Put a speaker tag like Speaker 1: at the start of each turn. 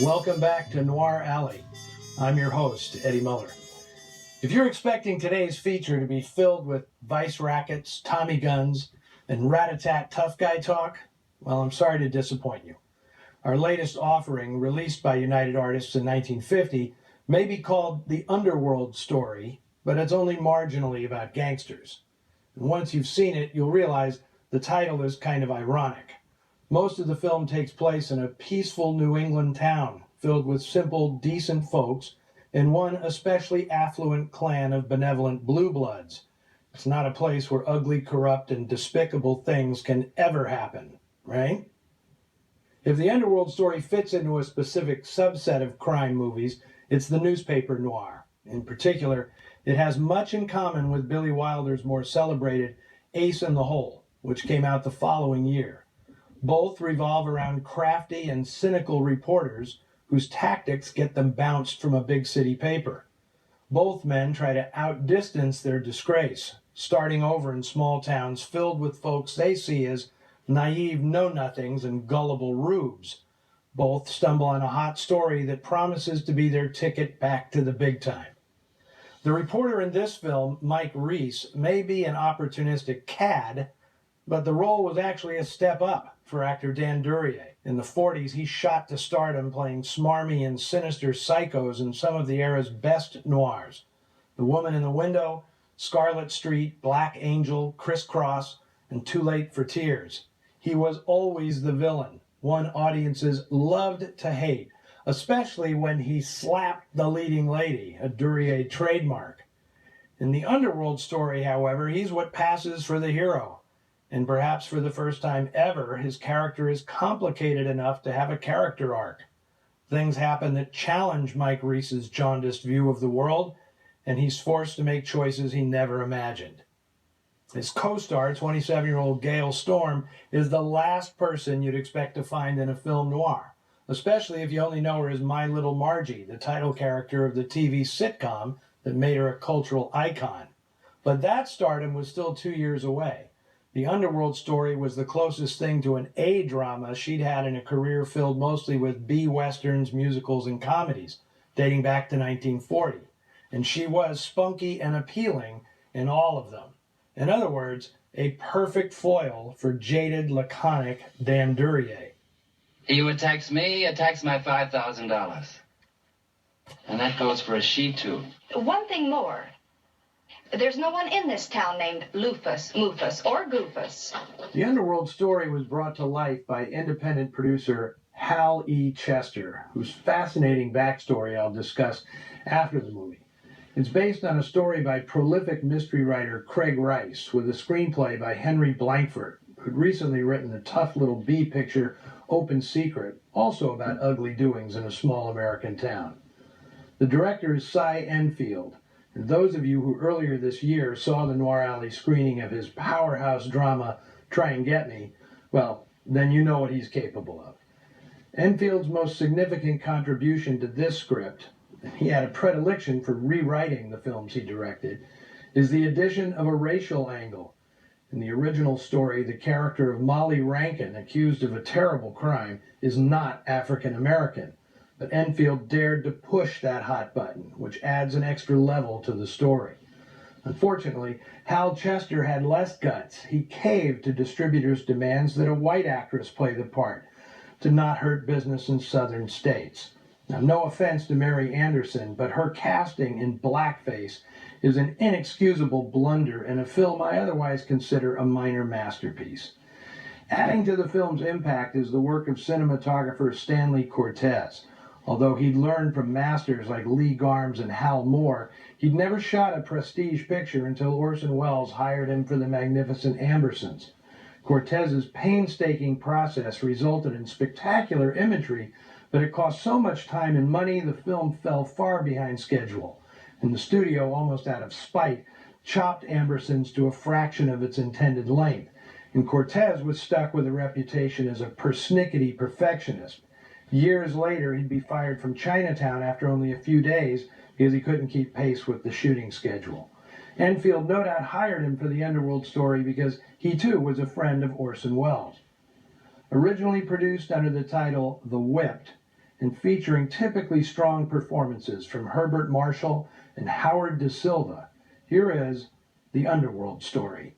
Speaker 1: Welcome back to Noir Alley. I'm your host, Eddie Muller. If you're expecting today's feature to be filled with vice rackets, Tommy guns, and rat-a-tat tough guy talk, well, I'm sorry to disappoint you. Our latest offering, released by United Artists in 1950, may be called The Underworld Story, but it's only marginally about gangsters. And once you've seen it, you'll realize the title is kind of ironic. Most of the film takes place in a peaceful New England town filled with simple, decent folks and one especially affluent clan of benevolent blue bloods. It's not a place where ugly, corrupt, and despicable things can ever happen, right? If the Underworld Story fits into a specific subset of crime movies, it's the newspaper noir. In particular, it has much in common with Billy Wilder's more celebrated Ace in the Hole, which came out the following year. Both revolve around crafty and cynical reporters whose tactics get them bounced from a big city paper. Both men try to outdistance their disgrace, starting over in small towns filled with folks they see as naive know-nothings and gullible rubes. Both stumble on a hot story that promises to be their ticket back to the big time. The reporter in this film, Mike Reese, may be an opportunistic cad, but the role was actually a step up for actor Dan Duryea. In the 40s, he shot to stardom playing smarmy and sinister psychos in some of the era's best noirs. The Woman in the Window, Scarlet Street, Black Angel, Crisscross, and Too Late for Tears. He was always the villain, one audiences loved to hate, especially when he slapped the leading lady, a Duryea trademark. In the Underworld Story, however, he's what passes for the hero. And perhaps for the first time ever, his character is complicated enough to have a character arc. Things happen that challenge Mike Reese's jaundiced view of the world, and he's forced to make choices he never imagined. His co-star, 27-year-old Gail Storm, is the last person you'd expect to find in a film noir, especially if you only know her as My Little Margie, the title character of the TV sitcom that made her a cultural icon. But that stardom was still 2 years away. The Underworld Story was the closest thing to an A drama she'd had in a career filled mostly with B-westerns, musicals, and comedies, dating back to 1940. And she was spunky and appealing in all of them. In other words, a perfect foil for jaded, laconic Dan Duryea.
Speaker 2: He who attacks me attacks my $5,000. And that goes for a she too.
Speaker 3: One thing more. There's no one in this town named Lufus, Mufus, or Goofus.
Speaker 1: The Underworld Story was brought to life by independent producer Hal E. Chester, whose fascinating backstory I'll discuss after the movie. It's based on a story by prolific mystery writer Craig Rice, with a screenplay by Henry Blankford, who'd recently written the tough little B picture Open Secret, also about ugly doings in a small American town. The director is Cy Enfield, and those of you who earlier this year saw the Noir Alley screening of his powerhouse drama, Try and Get Me, well, then you know what he's capable of. Enfield's most significant contribution to this script, and he had a predilection for rewriting the films he directed, is the addition of a racial angle. In the original story, the character of Molly Rankin, accused of a terrible crime, is not African American. But Enfield dared to push that hot button, which adds an extra level to the story. Unfortunately, Hal Chester had less guts. He caved to distributors' demands that a white actress play the part, to not hurt business in southern states. Now, no offense to Mary Anderson, but her casting in blackface is an inexcusable blunder in a film I otherwise consider a minor masterpiece. Adding to the film's impact is the work of cinematographer Stanley Cortez. Although he'd learned from masters like Lee Garms and Hal Moore, he'd never shot a prestige picture until Orson Welles hired him for The Magnificent Ambersons. Cortez's painstaking process resulted in spectacular imagery, but it cost so much time and money the film fell far behind schedule. And the studio, almost out of spite, chopped Ambersons to a fraction of its intended length. And Cortez was stuck with a reputation as a persnickety perfectionist. Years later, he'd be fired from Chinatown after only a few days because he couldn't keep pace with the shooting schedule. Enfield no doubt hired him for the Underworld Story because he too was a friend of Orson Welles. Originally produced under the title The Whipped, and featuring typically strong performances from Herbert Marshall and Howard Da Silva. Here is The Underworld Story.